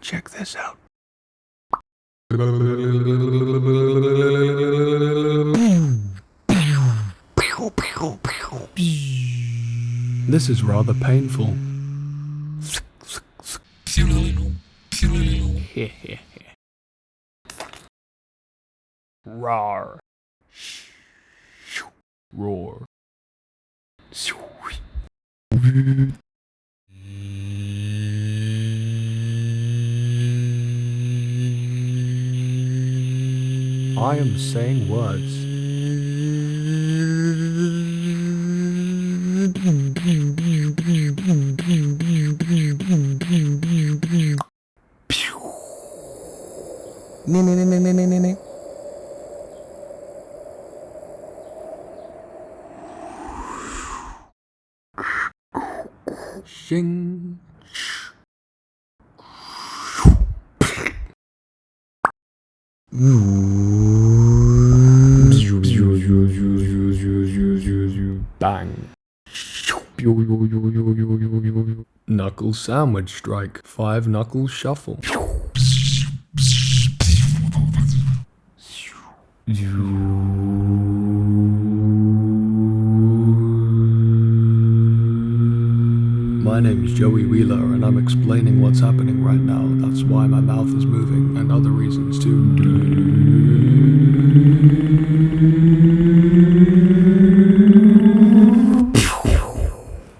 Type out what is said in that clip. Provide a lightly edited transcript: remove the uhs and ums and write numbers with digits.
Check this out. This is rather painful. Roar. Roar. I am saying words. Shing. Bang. Knuckle sandwich strike. 5 knuckles shuffle. My name's Joey Wheeler, and I'm explaining what's happening right now. That's why my mouth is moving, and other reasons too.